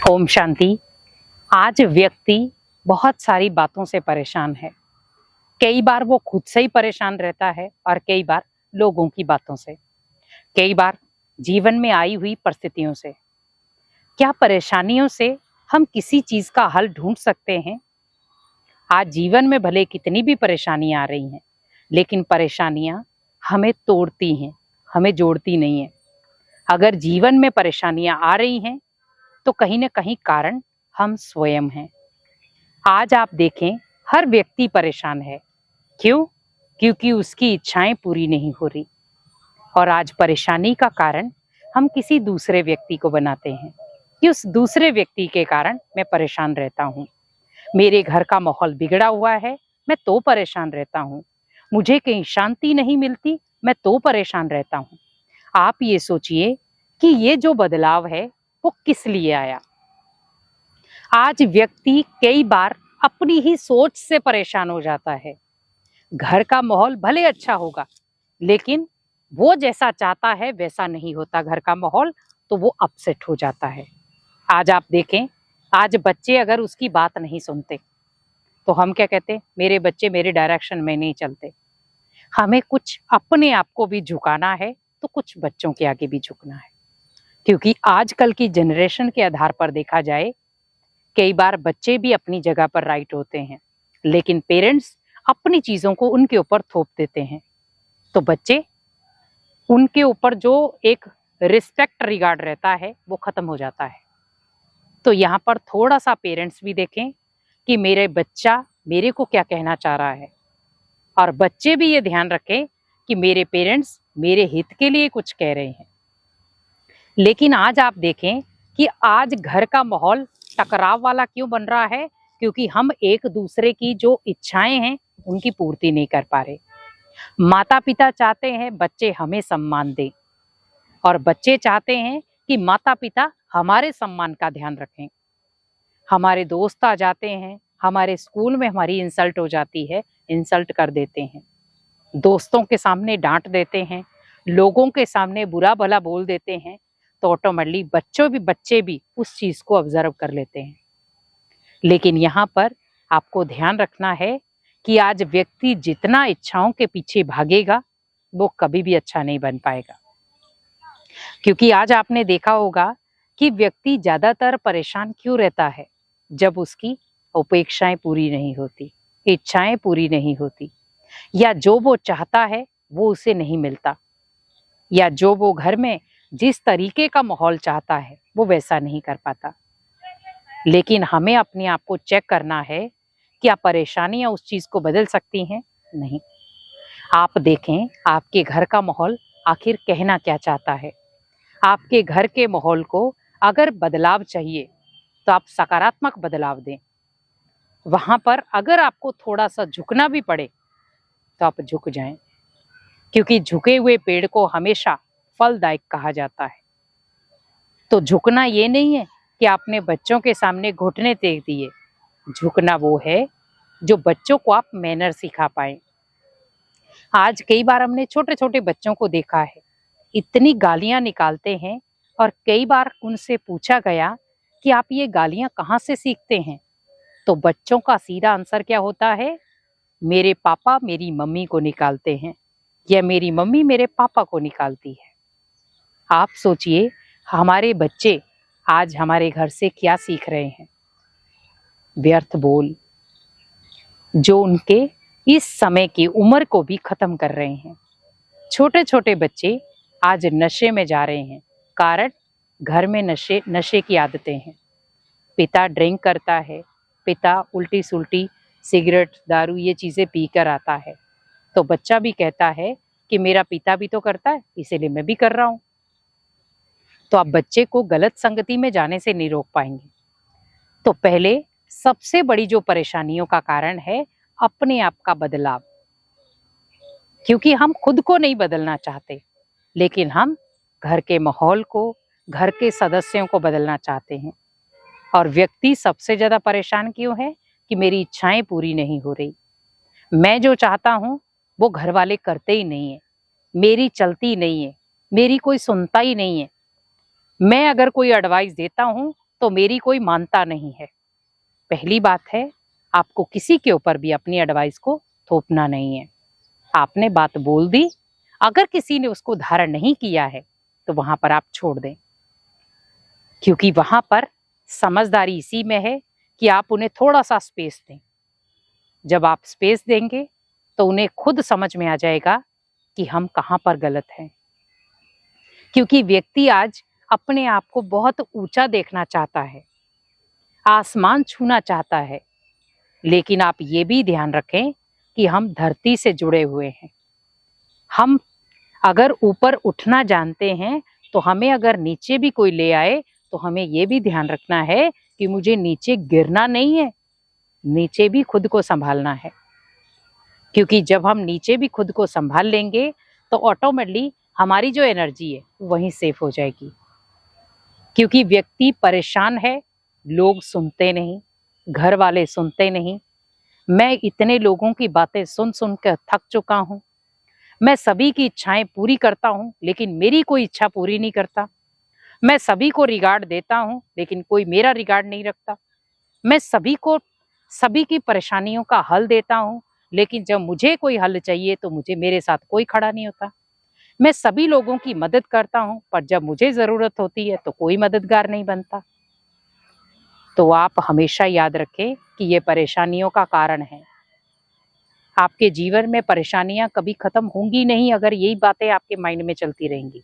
ओम शांति। आज व्यक्ति बहुत सारी बातों से परेशान है। कई बार वो खुद से ही परेशान रहता है और कई बार लोगों की बातों से, कई बार जीवन में आई हुई परिस्थितियों से। क्या परेशानियों से हम किसी चीज का हल ढूंढ सकते हैं? आज जीवन में भले कितनी भी परेशानियां आ रही हैं, लेकिन परेशानियां हमें तोड़ती हैं, हमें जोड़ती नहीं है। अगर जीवन में परेशानियां आ रही हैं तो कहीं ना कहीं कारण हम स्वयं हैं। आज आप देखें, हर व्यक्ति परेशान है। क्यों? क्योंकि उसकी इच्छाएं पूरी नहीं हो रही। और आज परेशानी का कारण हम किसी दूसरे व्यक्ति को बनाते हैं कि उस दूसरे व्यक्ति के कारण मैं परेशान रहता हूँ। मेरे घर का माहौल बिगड़ा हुआ है, मैं तो परेशान रहता हूँ। मुझे कहीं शांति नहीं मिलती, मैं तो परेशान रहता हूँ। आप ये सोचिए कि ये जो बदलाव है वो किस लिए आया। आज व्यक्ति कई बार अपनी ही सोच से परेशान हो जाता है। घर का माहौल भले अच्छा होगा, लेकिन वो जैसा चाहता है वैसा नहीं होता घर का माहौल, तो वो अपसेट हो जाता है। आज आप देखें, आज बच्चे अगर उसकी बात नहीं सुनते तो हम क्या कहते हैं? मेरे बच्चे मेरे डायरेक्शन में नहीं चलते। हमें कुछ अपने आप को भी झुकाना है तो कुछ बच्चों के आगे भी झुकना है। क्योंकि आजकल की जनरेशन के आधार पर देखा जाए, कई बार बच्चे भी अपनी जगह पर राइट होते हैं, लेकिन पेरेंट्स अपनी चीजों को उनके ऊपर थोप देते हैं। तो बच्चे, उनके ऊपर जो एक रिस्पेक्ट रिगार्ड रहता है वो खत्म हो जाता है। तो यहाँ पर थोड़ा सा पेरेंट्स भी देखें कि मेरे बच्चा मेरे को क्या कहना चाह रहा है, और बच्चे भी ये ध्यान रखें कि मेरे पेरेंट्स मेरे हित के लिए कुछ कह रहे हैं। लेकिन आज आप देखें कि आज घर का माहौल टकराव वाला क्यों बन रहा है? क्योंकि हम एक दूसरे की जो इच्छाएं हैं उनकी पूर्ति नहीं कर पा रहे। माता पिता चाहते हैं बच्चे हमें सम्मान दें, और बच्चे चाहते हैं कि माता पिता हमारे सम्मान का ध्यान रखें। हमारे दोस्त आ जाते हैं, हमारे स्कूल में हमारी इंसल्ट हो जाती है, इंसल्ट कर देते हैं, दोस्तों के सामने डांट देते हैं, लोगों के सामने बुरा भला बोल देते हैं, तो ऑटोमेटिकली बच्चे भी उस चीज को ऑब्जर्व कर लेते हैं। लेकिन यहाँ पर आपको ध्यान रखना है कि आज व्यक्ति जितना इच्छाओं के पीछे भागेगा वो कभी भी अच्छा नहीं बन पाएगा। क्योंकि आज आपने देखा होगा कि व्यक्ति ज्यादातर परेशान क्यों रहता है? जब उसकी अपेक्षाएं पूरी नहीं होती, इच्छाएं पूरी नहीं होती, या जो वो चाहता है वो उसे नहीं मिलता, या जो वो घर में जिस तरीके का माहौल चाहता है वो वैसा नहीं कर पाता। लेकिन हमें अपने आप को चेक करना है, क्या परेशानियां उस चीज को बदल सकती हैं? नहीं। आप देखें, आपके घर का माहौल आखिर कहना क्या चाहता है। आपके घर के माहौल को अगर बदलाव चाहिए तो आप सकारात्मक बदलाव दें। वहां पर अगर आपको थोड़ा सा झुकना भी पड़े तो आप झुक जाएं, क्योंकि झुके हुए पेड़ को हमेशा फलदायक कहा जाता है। तो झुकना ये नहीं है कि आपने बच्चों के सामने घुटने टेक दिए। झुकना वो है जो बच्चों को आप मैनर सिखा पाए। आज कई बार हमने छोटे छोटे बच्चों को देखा है, इतनी गालियां निकालते हैं, और कई बार उनसे पूछा गया कि आप ये गालियां कहाँ से सीखते हैं, तो बच्चों का सीधा आंसर क्या होता है? मेरे पापा मेरी मम्मी को निकालते हैं, या मेरी मम्मी मेरे पापा को निकालती है। आप सोचिए, हमारे बच्चे आज हमारे घर से क्या सीख रहे हैं? व्यर्थ बोल, जो उनके इस समय की उम्र को भी खत्म कर रहे हैं। छोटे छोटे बच्चे आज नशे में जा रहे हैं, कारण घर में नशे की आदतें हैं। पिता ड्रिंक करता है, पिता उल्टी सुल्टी सिगरेट दारू ये चीजें पीकर आता है, तो बच्चा भी कहता है कि मेरा पिता भी तो करता है, इसीलिए मैं भी कर रहा हूं। तो आप बच्चे को गलत संगति में जाने से नहीं रोक पाएंगे। तो पहले सबसे बड़ी जो परेशानियों का कारण है, अपने आप का बदलाव। क्योंकि हम खुद को नहीं बदलना चाहते, लेकिन हम घर के माहौल को, घर के सदस्यों को बदलना चाहते हैं। और व्यक्ति सबसे ज्यादा परेशान क्यों है? कि मेरी इच्छाएं पूरी नहीं हो रही, मैं जो चाहता हूं वो घर वाले करते ही नहीं है, मेरी चलती नहीं है, मेरी कोई सुनता ही नहीं है। मैं अगर कोई एडवाइस देता हूं तो मेरी कोई मानता नहीं है। पहली बात है, आपको किसी के ऊपर भी अपनी एडवाइस को थोपना नहीं है। आपने बात बोल दी, अगर किसी ने उसको धारण नहीं किया है तो वहां पर आप छोड़ दें, क्योंकि वहां पर समझदारी इसी में है कि आप उन्हें थोड़ा सा स्पेस दें। जब आप स्पेस देंगे तो उन्हें खुद समझ में आ जाएगा कि हम कहाँ पर गलत हैं। क्योंकि व्यक्ति आज अपने आप को बहुत ऊंचा देखना चाहता है, आसमान छूना चाहता है, लेकिन आप ये भी ध्यान रखें कि हम धरती से जुड़े हुए हैं। हम अगर ऊपर उठना जानते हैं तो हमें अगर नीचे भी कोई ले आए तो हमें ये भी ध्यान रखना है कि मुझे नीचे गिरना नहीं है, नीचे भी खुद को संभालना है। क्योंकि जब हम नीचे भी खुद को संभाल लेंगे तो ऑटोमेटिकली हमारी जो एनर्जी है वहीं सेफ हो जाएगी। क्योंकि व्यक्ति परेशान है, लोग सुनते नहीं, घर वाले सुनते नहीं। मैं इतने लोगों की बातें सुन सुन कर थक चुका हूँ। मैं सभी की इच्छाएं पूरी करता हूँ लेकिन मेरी कोई इच्छा पूरी नहीं करता। मैं सभी को रिगार्ड देता हूँ लेकिन कोई मेरा रिगार्ड नहीं रखता। मैं सभी की परेशानियों का हल देता हूँ, लेकिन जब मुझे कोई हल चाहिए तो मेरे साथ कोई खड़ा नहीं होता। मैं सभी लोगों की मदद करता हूँ, पर जब मुझे जरूरत होती है तो कोई मददगार नहीं बनता। तो आप हमेशा याद रखें कि ये परेशानियों का कारण है। आपके जीवन में परेशानियां कभी खत्म होंगी नहीं अगर यही बातें आपके माइंड में चलती रहेंगी।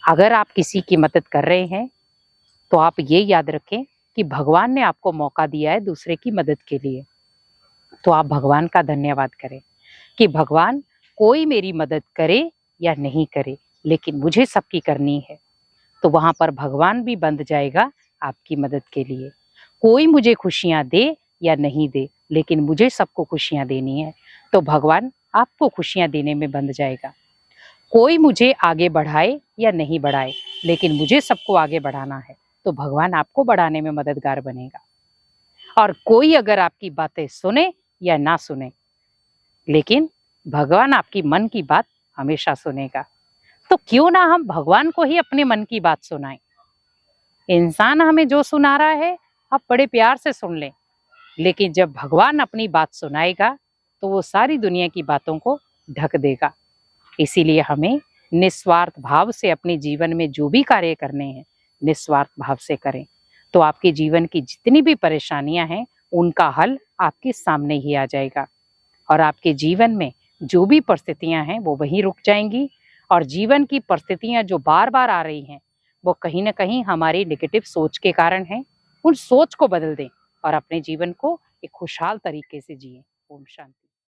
अगर आप किसी की मदद कर रहे हैं तो आप ये याद रखें कि भगवान ने आपको मौका दिया है दूसरे की मदद के लिए। तो आप भगवान का धन्यवाद करें कि भगवान, कोई मेरी मदद करे या नहीं करे लेकिन मुझे सबकी करनी है। तो वहां पर भगवान भी बंध जाएगा आपकी मदद के लिए। कोई मुझे खुशियां दे या नहीं दे लेकिन मुझे सबको खुशियां देनी है, तो भगवान आपको खुशियां देने में बंध जाएगा। कोई मुझे आगे बढ़ाए या नहीं बढ़ाए लेकिन मुझे सबको आगे बढ़ाना है, तो भगवान आपको बढ़ाने में मददगार बनेगा। और कोई अगर आपकी बातें सुने या ना सुने, लेकिन भगवान आपकी मन की बात हमेशा सुनेगा। तो क्यों ना हम भगवान को ही अपने मन की बात सुनाएं। इंसान हमें जो सुना रहा है आप बड़े प्यार से सुन लें, लेकिन जब भगवान अपनी बात सुनाएगा तो वो सारी दुनिया की बातों को ढक देगा। इसीलिए हमें निस्वार्थ भाव से अपने जीवन में जो भी कार्य करने हैं निस्वार्थ भाव से करें, तो आपके जीवन की जितनी भी परेशानियां हैं उनका हल आपके सामने ही आ जाएगा। और आपके जीवन में जो भी परिस्थितियां हैं वो वहीं रुक जाएंगी। और जीवन की परिस्थितियां जो बार बार आ रही हैं वो कहीं ना कहीं हमारी नेगेटिव सोच के कारण है। उन सोच को बदल दें और अपने जीवन को एक खुशहाल तरीके से जिए। ओम शांति।